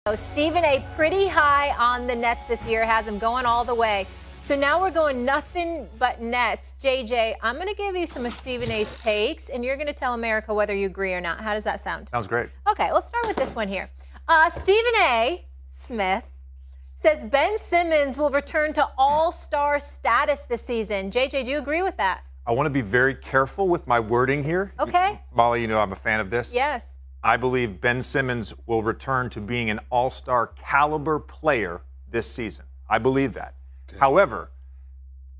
So Stephen A. pretty high on the Nets this year, has him going all the way. So now we're going nothing but Nets. JJ, I'm going to give you some of Stephen A.'s takes, and you're going to tell America whether you agree or not. How does that sound? Sounds great. Okay, let's start with this one here. Stephen A. Smith says Ben Simmons will return to all-star status this season. JJ, do you agree with that? I want to be very careful with my wording here. Okay. Molly, you know I'm a fan of this. Yes. I believe Ben Simmons will return to being an all-star caliber player this season. I believe that. Okay. However,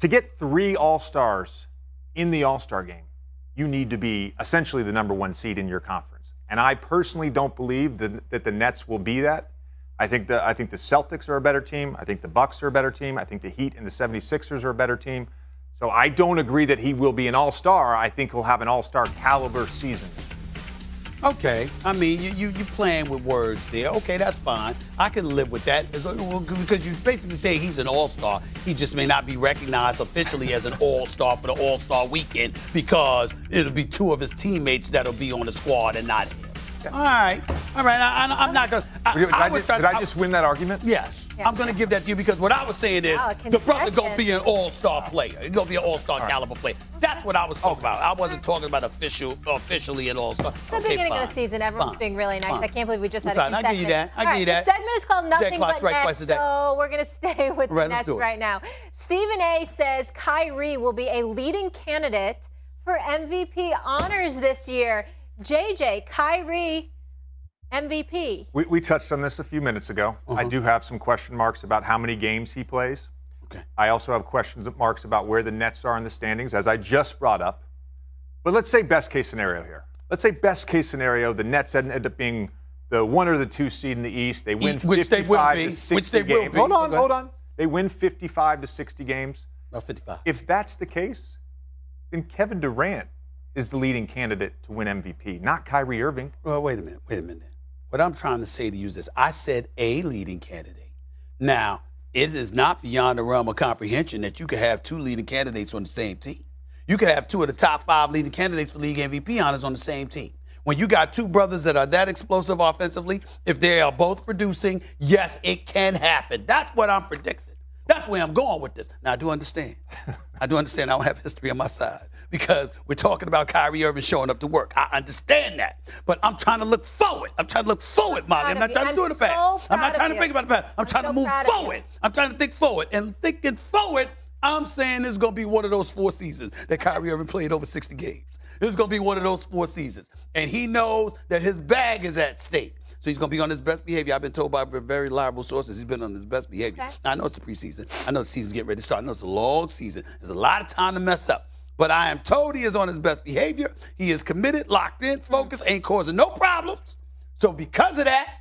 to get 3 all-stars in the all-star game, you need to be essentially the number 1 seed in your conference. And I personally don't believe that the Nets will be that. I think the Celtics are a better team. I think the Bucks are a better team. I think the Heat and the 76ers are a better team. So I don't agree that he will be an all-star. I think he'll have an all-star caliber season. Okay. I mean, you playing with words there. Okay, that's fine. I can live with that because you basically say he's an all-star. He just may not be recognized officially as an all-star for the all-star weekend because it'll be 2 of his teammates that'll be on the squad and not him. Yeah. All right. I'm not going to. Did I just win that argument? Yes. Yeah. I'm going to give that to you because what I was saying is the brother's going to be an all-star player. He's going to be an all-star caliber player. That's what I was talking about. I wasn't talking about officially an all-star. It's the beginning of the season. Everyone's being really nice. I can't believe we just had a concession. I'll give you that. I'll give you that. The segment is called Nothing But Nets, so we're going to stay with the Nets right now. Stephen A. says Kyrie will be a leading candidate for MVP honors this year. JJ, Kyrie, MVP. We touched on this a few minutes ago. I do have some question marks about how many games he plays. Okay. I also have question marks about where the Nets are in the standings, as I just brought up. But let's say best case scenario here. Let's say best case scenario, the Nets end up being the 1 or the 2 seed in the East. They win 55 to 60 games. Hold on. They win 55 to 60 games. No, 55. If that's the case, then Kevin Durant is the leading candidate to win MVP, not Kyrie Irving. Well, wait a minute. What I'm trying to say to you is this. I said a leading candidate. Now, it is not beyond the realm of comprehension that you could have 2 leading candidates on the same team. You could have 2 of the top 5 leading candidates for league MVP honors on the same team. When you got 2 brothers that are that explosive offensively, if they are both producing, yes, it can happen. That's what I'm predicting. That's where I'm going with this. Now, I do understand. I don't have history on my side because we're talking about Kyrie Irving showing up to work. I understand that. But I'm trying to look forward. Molly. I'm not trying to do it in the past. I'm not trying to think about the past. I'm trying to move forward. I'm trying to think forward. And thinking forward, I'm saying this is going to be one of those 4 seasons that Kyrie Irving played over 60 games. This is going to be one of those 4 seasons. And he knows that his bag is at stake. So he's going to be on his best behavior. I've been told by very reliable sources he's been on his best behavior. Okay. Now, I know it's the preseason. I know the season's getting ready to start. I know it's a long season. There's a lot of time to mess up. But I am told he is on his best behavior. He is committed, locked in, focused, ain't causing no problems. So because of that,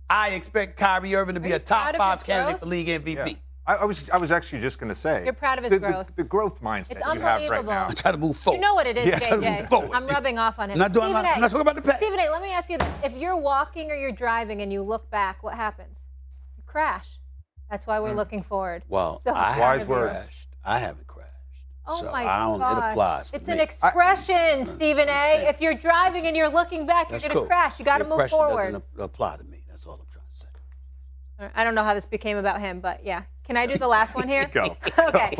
I expect Kyrie Irving to be a top 5 candidate for league MVP. Yeah. I was actually just going to say. You're proud of his growth. The growth mindset it's you have right now. I'm trying to move forward. You know what it is, JJ. I'm rubbing off on him. I'm not talking about the past. Stephen A., let me ask you this. If you're walking or you're driving and you look back, what happens? You crash. That's why we're looking forward. Well, so I haven't crashed. I haven't crashed. Oh, so my gosh. It applies to it's me. An expression, Stephen A. If you're driving and you're looking back, you're going to crash. You got to move forward. Doesn't apply to me. That's all I'm trying to say. I don't know how this became about him, but yeah. Can I do the last one here? Go. Okay.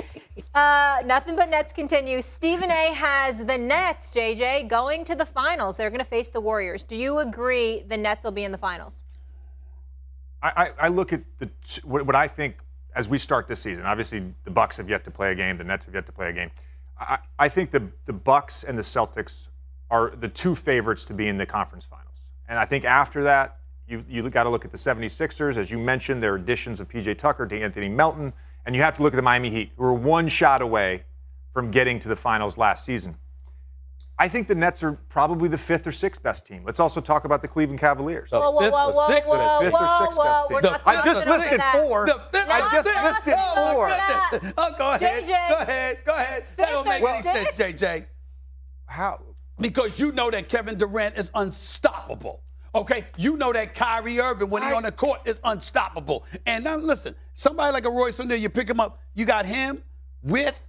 Nothing but Nets continues. Stephen A. has the Nets, JJ, going to the finals. They're going to face the Warriors. Do you agree the Nets will be in the finals? I look at what I think as we start this season. Obviously, the Bucks have yet to play a game. The Nets have yet to play a game. I think the Bucks and the Celtics are the 2 favorites to be in the conference finals. And I think after that, you got to look at the 76ers. As you mentioned, their additions of P.J. Tucker to Anthony Melton. And you have to look at the Miami Heat, who were 1 shot away from getting to the finals last season. I think the Nets are probably the 5th or 6th best team. Let's also talk about the Cleveland Cavaliers. Whoa. We're not I just listed 4. I just listed 4. Oh, go ahead. JJ. Go ahead. That don't make any sense, JJ. How? Because you know that Kevin Durant is unstoppable. Okay, you know that Kyrie Irving, when he's on the court, is unstoppable. And now, listen, somebody like a Royce O'Neal, you pick him up, you got him with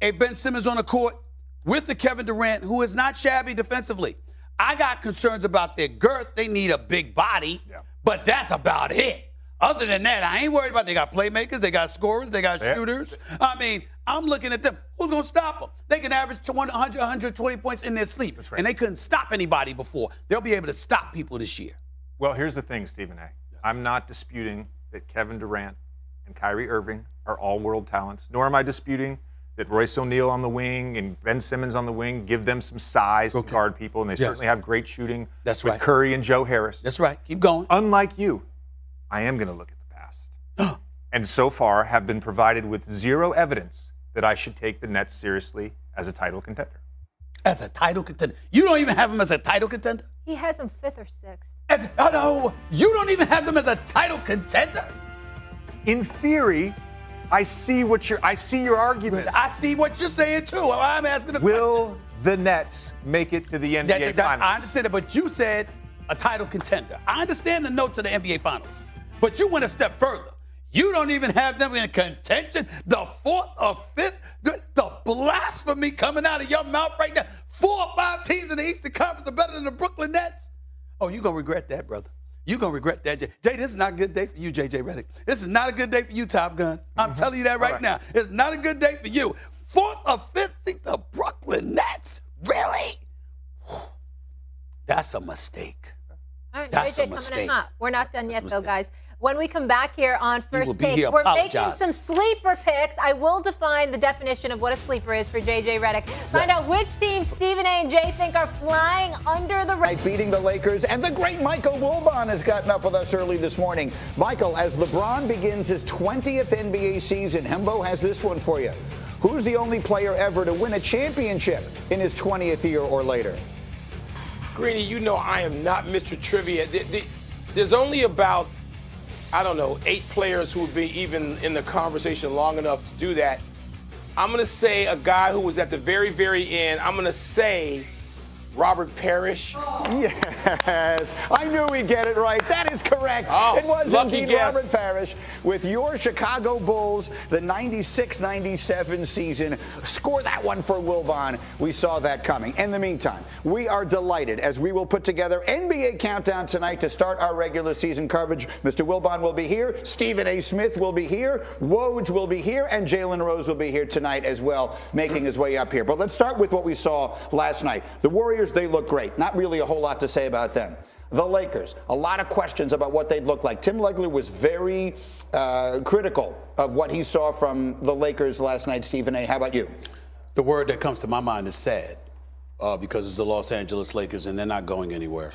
a Ben Simmons on the court, with the Kevin Durant, who is not shabby defensively. I got concerns about their girth. They need a big body, but that's about it. Other than that, I ain't worried about. They got playmakers, they got scorers, they got shooters. I mean, I'm looking at them. Who's going to stop them? They can average 100, 120 points in their sleep. That's right. And they couldn't stop anybody before. They'll be able to stop people this year. Well, here's the thing, Stephen A. I'm not disputing that Kevin Durant and Kyrie Irving are all world talents, nor am I disputing that Royce O'Neal on the wing and Ben Simmons on the wing give them some size to guard people, and they certainly have great shooting with Curry and Joe Harris. That's right. Keep going. Unlike you, I am going to look at the past. And so far have been provided with zero evidence that I should take the Nets seriously as a title contender. As a title contender? You don't even have them as a title contender? He has them 5th or 6th. No, you don't even have them as a title contender? In theory, I see your argument. I see what you're saying too. I'm asking the Will the Nets make it to the NBA Finals? I understand it, but you said a title contender. I understand the notes of the NBA Finals, but you went a step further. You don't even have them in contention. The 4th or 5th, the blasphemy coming out of your mouth right now. 4 or 5 teams in the Eastern Conference are better than the Brooklyn Nets. Oh, you're going to regret that, brother. You're going to regret that. Jay, this is not a good day for you, J.J. Redick. This is not a good day for you, Top Gun. I'm telling you that right now. It's not a good day for you. 4th or 5th seed, the Brooklyn Nets? Really? That's a mistake. All right, That's JJ a mistake. coming in hot. We're not done yet, though, guys. When we come back here on First Take, we're apologize. making some sleeper picks. I will define the definition of what a sleeper is for JJ Redick. Find out which team Stephen A. and Jay think are flying under the radar. Beating the Lakers, and the great Michael Wilbon has gotten up with us early this morning. Michael, as LeBron begins his 20th NBA season, Hembo has this one for you. Who's the only player ever to win a championship in his 20th year or later? Greeny, you know I am not Mr. Trivia. There's only about, I don't know, 8 players who would be even in the conversation long enough to do that. I'm going to say a guy who was at the very, very end. I'm going to say Robert Parrish. Yes, I knew he'd get it right. That is correct. It was indeed guess. Robert Parrish with your Chicago Bulls, the 96-97 season. Score that one for Wilbon. We saw that coming. In the meantime, we are delighted as we will put together NBA Countdown tonight to start our regular season coverage. Mr. Wilbon will be here. Stephen A. Smith will be here. Woj will be here. And Jalen Rose will be here tonight as well, making his way up here. But let's start with what we saw last night. The Warriors, they look great. Not really a whole lot to say about them. The Lakers, a lot of questions about what they'd look like. Tim Legler was very critical of what he saw from the Lakers last night. Stephen A., how about you? The word that comes to my mind is sad because it's the Los Angeles Lakers and they're not going anywhere.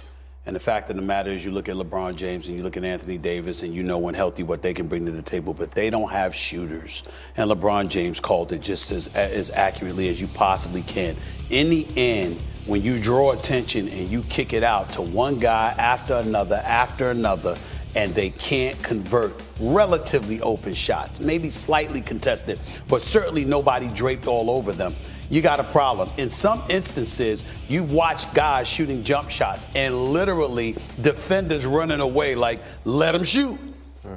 And the fact of the matter is you look at LeBron James and you look at Anthony Davis and you know when healthy what they can bring to the table, but they don't have shooters. And LeBron James called it just as accurately as you possibly can. In the end, when you draw attention and you kick it out to one guy after another, and they can't convert relatively open shots, maybe slightly contested, but certainly nobody draped all over them, you got a problem. In some instances, you've watched guys shooting jump shots and literally defenders running away like, let him shoot.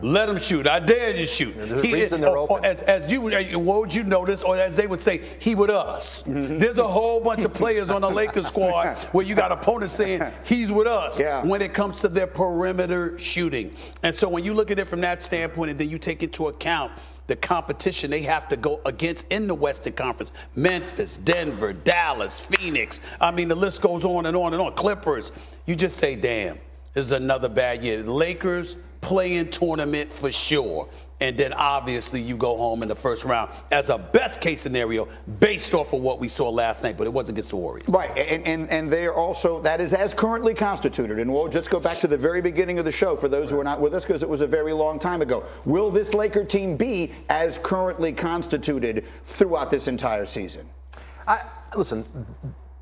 Let him shoot. I dare you shoot. There's a reason they're open. What would you notice, or as they would say, he with us. There's a whole bunch of players on the Lakers squad where you got opponents saying he's with us when it comes to their perimeter shooting. And so when you look at it from that standpoint and then you take into account the competition they have to go against in the Western Conference, Memphis, Denver, Dallas, Phoenix. I mean, the list goes on and on and on. Clippers. You just say, damn, this is another bad year. Lakers play-in tournament for sure. And then obviously you go home in the first round as a best case scenario based off of what we saw last night, but it wasn't against the Warriors. Right, and they are also, that is as currently constituted. And we'll just go back to the very beginning of the show for those who are not with us because it was a very long time ago. Will this Laker team be as currently constituted throughout this entire season? Listen,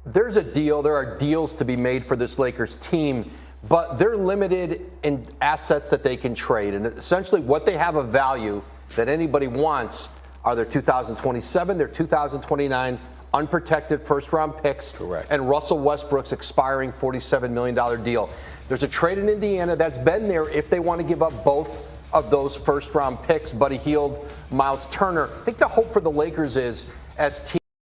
there's a deal. There are deals to be made for this Lakers team, but they're limited in assets that they can trade. And essentially what they have of value that anybody wants are their 2027, their 2029 unprotected first-round picks. Correct. And Russell Westbrook's expiring $47 million deal. There's a trade in Indiana that's been there if they want to give up both of those first-round picks. Buddy Hield, Miles Turner. I think the hope for the Lakers is as teams